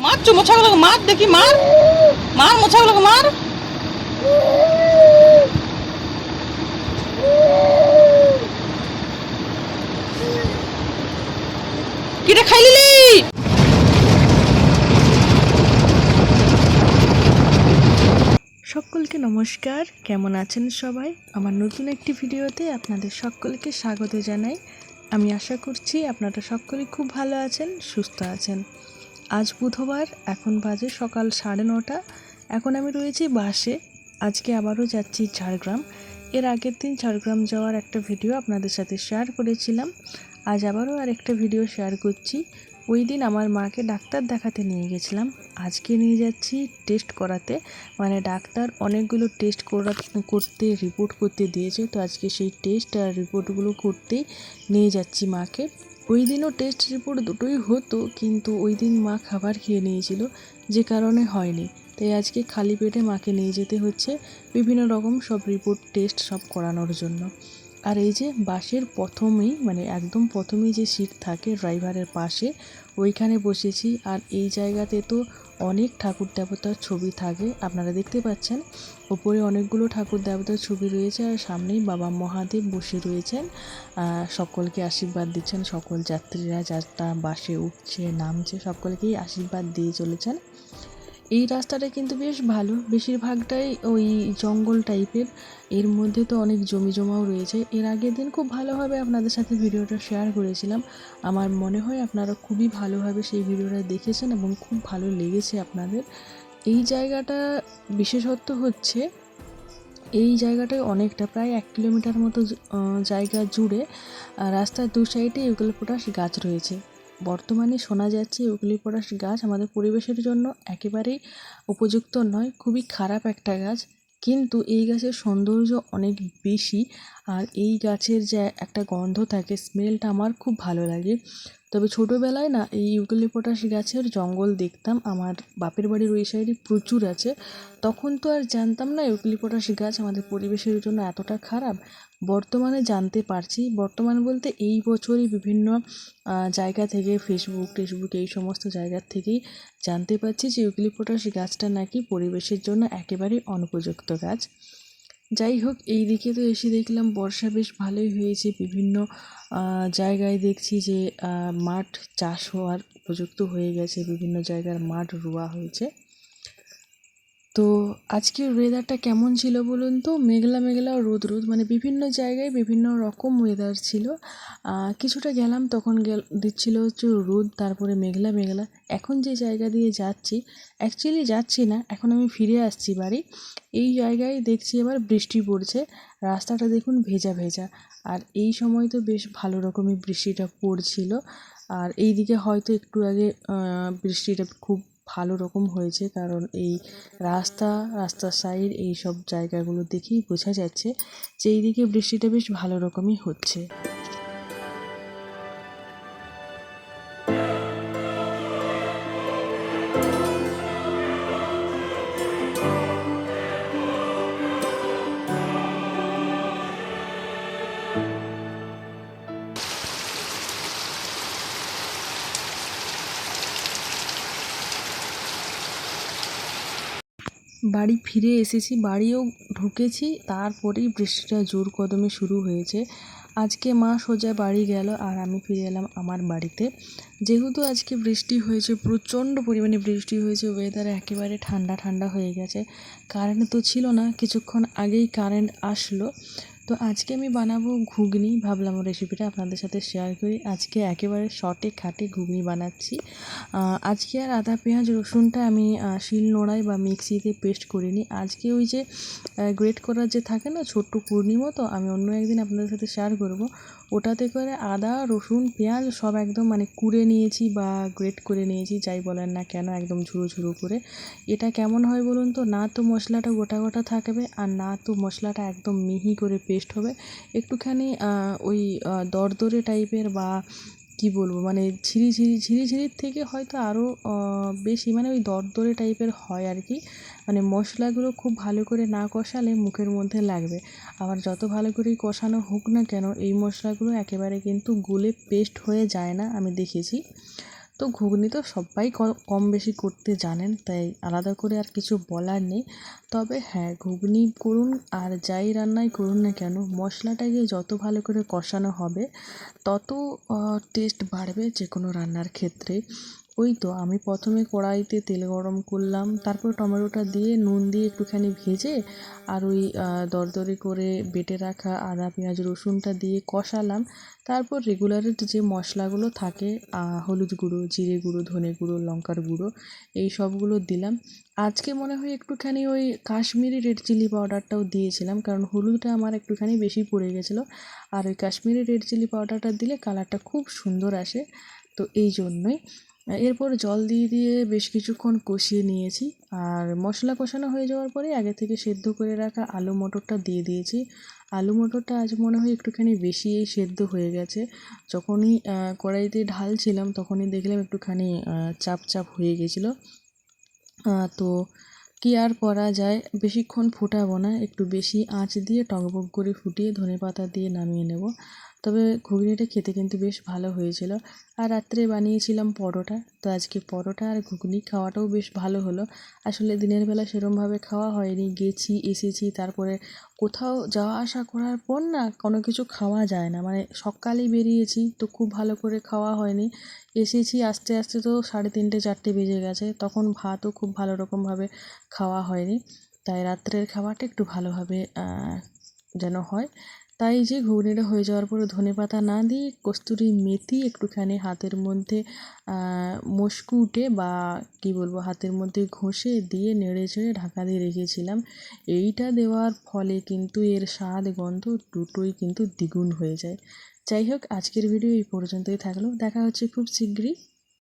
মারছো মোছাগুলোকে, মার দেখি, মার মার মোছাগুলোকে, মার। কিটা খাইলি? সকলকে নমস্কার, কেমন আছেন সবাই? আমার নতুন একটি ভিডিওতে আপনাদের সকলকে স্বাগত জানাই। আমি আশা করছি আপনারা সকলেই খুব ভালো আছেন, সুস্থ আছেন। আজ বুধবার, এখন বাজে সকাল 9:30। এখন আমি রয়েছি বাসে। আজকে আবারও যাচ্ছি ঝাড়গ্রাম। এর আগের দিন ঝাড়গ্রাম যাওয়ার একটা ভিডিও আপনাদের সাথে শেয়ার করেছিলাম। আজ আবারও আরেকটা ভিডিও শেয়ার করছি। ওই দিন আমার মাকে ডাক্তার দেখাতে নিয়ে গেছিলাম, আজকে নিয়ে যাচ্ছি টেস্ট করাতে। মানে ডাক্তার অনেকগুলো টেস্ট করতে রিপোর্ট করতে দিয়েছে, তো আজকে সেই টেস্ট আর রিপোর্টগুলো করতেই নিয়ে যাচ্ছি মাকে। ওই দিনও টেস্ট রিপোর্ট দুটোই হতো, কিন্তু ওই দিন মা খাবার খেয়ে নিয়েছিল, যে কারণে হয়নি। তাই আজকে খালি পেটে মাকে নিয়ে যেতে হচ্ছে বিভিন্ন রকম সব রিপোর্ট টেস্ট সব করানোর জন্য। আর এই যে বাসের প্রথমেই, মানে একদম প্রথমেই যে সিট থাকে ড্রাইভারের পাশে, ওইখানে বসেছি। আর এই জায়গাতে তো অনেক ঠাকুর দেবতার ছবি থাকে, আপনারা দেখতে পাচ্ছেন। ওপরে অনেকগুলো ঠাকুর দেবতার ছবি রয়েছে, আর সামনেই বাবা মহাদেব বসে রয়েছেন, সকলকে আশীর্বাদ দিচ্ছেন। সকল যাত্রীরা যারা বাসে উঠছে নামছে সকলকেই আশীর্বাদ দিয়ে চলেছেন। এই রাস্তাটা কিন্তু বেশ ভালো, বেশিরভাগটাই ওই জঙ্গল টাইপের। এর মধ্যে তো অনেক জমি জমাও রয়েছে। এর আগের দিন খুব ভালোভাবে আপনাদের সাথে ভিডিওটা শেয়ার করেছিলাম। আমার মনে হয় আপনারা খুবই ভালোভাবে সেই ভিডিওটা দেখেছেন এবং খুব ভালো লেগেছে আপনাদের। এই জায়গাটা বিশেষত্ব হচ্ছে, এই জায়গাটায় অনেকটা প্রায় 1 কিলোমিটার মতো জায়গা জুড়ে রাস্তার দু সাইডে ইউক্যালিপটাস গাছ রয়েছে। বর্তমানে শোনা যাচ্ছে ইউক্যালিপটাস গাছ আমাদের পরিবেশের জন্য একেবারেই উপযুক্ত নয়, খুবই খারাপ একটা গাছ। কিন্তু এই গাছের সৌন্দর্য অনেক বেশি, আর এই গাছের যে একটা গন্ধ থাকে, স্মেলটা আমার খুব ভালো লাগে। তবে ছোটোবেলায় না এই ইউক্যালিপটাস গাছের জঙ্গল দেখতাম, আমার বাপের বাড়ির ওই সাইডে প্রচুর আছে। তখন তো আর জানতাম না ইউক্যালিপটাস গাছ আমাদের পরিবেশের জন্য এতটা খারাপ। বর্তমানে জানতে পারছি, বর্তমানে বলতে এই বছরই বিভিন্ন জায়গা থেকে, ফেসবুক টেসবুক এই সমস্ত জায়গার থেকেই জানতে পারছি যে ইউক্যালিপটাস গাছটা নাকি পরিবেশের জন্য একেবারেই অনুপযুক্ত গাছ। যাই হোক, এই দিকে তো এসে দেখলাম বর্ষা বেশ ভালোই হয়েছে। বিভিন্ন জায়গায় দেখছি যে মাঠ চাষ হওয়ার উপযুক্ত হয়ে গেছে, বিভিন্ন জায়গার মাঠ রোয়া হয়েছে। তো আজকের ওয়েদারটা কেমন ছিল বলুন তো? মেঘলা মেঘলা, রোদ রোদ, মানে বিভিন্ন জায়গায় বিভিন্ন রকম ওয়েদার ছিল। কিছুটা গেলাম তখন দিচ্ছিল হচ্ছে রোদ, তারপরে মেঘলা মেঘলা। এখন যে জায়গা দিয়ে যাচ্ছি, অ্যাকচুয়ালি যাচ্ছি না, এখন আমি ফিরে আসছি বাড়ি। এই জায়গায় দেখছি এবার বৃষ্টি পড়ছে, রাস্তাটা দেখুন ভেজা ভেজা। আর এই সময় তো বেশ ভালো রকমই বৃষ্টিটা পড়ছিল। আর এই দিকে হয়তো একটু আগে বৃষ্টিটা খুব ভালো রকম হয়েছে, কারণ এই রাস্তার সাইড এই সব জায়গাগুলো দেখেই বোঝা যাচ্ছে যে এইদিকে বৃষ্টিটা বেশ ভালো রকমই হচ্ছে। বাড়ি ফিরে এসেছি, বাড়িও ঢুকেছি, তারপরেই বৃষ্টিটা জোর কদমে শুরু হয়েছে। আজকে মা সোজা বাড়ি গেল, আর আমি ফিরে এলাম আমার বাড়িতে। যেহেতু আজকে বৃষ্টি হয়েছে, প্রচণ্ড পরিমাণে বৃষ্টি হয়েছে, ওয়েদার একেবারে ঠান্ডা ঠান্ডা হয়ে গেছে। কারেন্ট তো ছিল না, কিছুক্ষণ আগেই কারেন্ট আসলো। তো আজকে আমি বানাবো ঘুগনি, ভাবলাম রেসিপিটা আপনাদের সাথে শেয়ার করি। আজকে একেবারে শর্টে খাটে ঘুগনি বানাচ্ছি। আজকে আর আদা পেঁয়াজ রসুনটা আমি শিলনোড়ায় বা মিক্সিতে পেস্ট করিনি। আজকে ওই যে গ্রেট করার যে থাকে না ছোট্ট কুর্নি মতো, আমি অন্য একদিন আপনাদের সাথে শেয়ার করব, ওটাতে করে আদা রসুন পেঁয়াজ সব একদম মানে কুড়ে নিয়েছি বা গ্রেট করে নিয়েছি, যাই বলেন না কেন, একদম ঝুরো ঝুরো করে। এটা কেমন হয় বলুন তো? না তো মশলাটা গোটা গোটা থাকবে, আর না তো মশলাটা একদম মিহি করে পেস্ট হবে। একটুখানি ওই দরদরে টাইপের, বা কি বলবো, মানে ঝিরিঝিরির থেকে হয়তো আরও বেশি, মানে ওই দরদরে টাইপের হয় আর কি। মানে মশলাগুলো খুব ভালো করে না কষালে মুখের মধ্যে লাগবে। আবার যত ভালো করেই কষানো হোক না কেন, এই মশলাগুলো একেবারে কিন্তু গলে পেস্ট হয়ে যায় না, আমি দেখেছি। তো ঘুগনি তো সবাই কম বেশি করতে জানেন, তাই আলাদা করে আর কিছু বলার নেই। তবে হ্যাঁ, ঘুগনি করুন আর যাই রান্নাই করুন না কেন, মশলাটাকে যত ভালো করে কষানো হবে তত টেস্ট বাড়বে যে কোনো রান্নার ক্ষেত্রে। ওই তো আমি প্রথমে কড়াইতে তেল গরম করলাম, তারপর টমেটোটা দিয়ে নুন দিয়ে একটুখানি ভেজে আর ওই দরদরে করে বেটে রাখা আদা পেঁয়াজ রসুনটা দিয়ে কষালাম। তারপর রেগুলারের যে মশলাগুলো থাকে, হলুদ গুঁড়ো, জিরে গুঁড়ো, ধনে গুঁড়ো, লঙ্কার গুঁড়ো, এই সবগুলো দিলাম। আজকে মনে হয় একটুখানি ওই কাশ্মীরি রেড চিলি পাউডারটাও দিয়েছিলাম, কারণ হলুদটা আমার একটুখানি বেশি পড়ে গেছিলো। আর ওই কাশ্মীরি রেড চিলি পাউডারটা দিলে কালারটা খুব সুন্দর আসে, তো এই জন্যই। এরপর জল দিয়ে দিয়ে বেশ কিছুক্ষণ কষিয়ে নিয়েছি। আর মশলা কষানো হয়ে যাওয়ার পরে আগে থেকে সেদ্ধ করে রাখা আলু মটরটা দিয়ে দিয়েছি। আলু মটরটা আজ মনে হয় একটুখানি বেশিই সেদ্ধ হয়ে গেছে। যখনই কড়াইতে ঢালছিলাম তখনই দেখলাম একটুখানি চাপ চাপ হয়ে গেছিলো। তো কী আর করা যায়, বেশিক্ষণ ফোটাবো না, একটু বেশি আঁচ দিয়ে টগবগ করে ফুটিয়ে ধনেপাতা দিয়ে নামিয়ে নেব। তবে ঘুগনিটা খেতে কিন্তু বেশ ভালো হয়েছিল। আর রাত্রে বানিয়েছিলাম পরোটা, তো আজকে পরোটা আর ঘুগনি খাওয়াটাও বেশ ভালো হলো। আসলে দিনের বেলা সেরমভাবে খাওয়া হয়নি, গেছি এসেছি, তারপরে কোথাও যাওয়া আসা করার পর না কোনো কিছু খাওয়া যায় না, মানে সকালেই বেরিয়েছি তো খুব ভালো করে খাওয়া হয়নি। এসেছি আস্তে আস্তে তো 3:30 4টে বেজে গেছে, তখন ভাতও খুব ভালো রকমভাবে খাওয়া হয়নি। তাই রাত্রের খাবারটা একটু ভালোভাবে যেন হয়। তাই যে ঘুগনিটা হয়ে যাওয়ার পরে ধনেপাতা না দিয়ে কস্তুরি মেথি একটুখানি হাতের মধ্যে মস্কুটে বা কী বলবো, হাতের মধ্যে ঘষে দিয়ে নেড়ে চেড়ে ঢাকা দিয়ে রেখেছিলাম। এইটা দেওয়ার ফলে কিন্তু এর স্বাদ গন্ধ দুটোই কিন্তু দ্বিগুণ হয়ে যায়। যাই হোক, আজকের ভিডিও এই পর্যন্তই থাকলো। দেখা হচ্ছে খুব শিগগিরই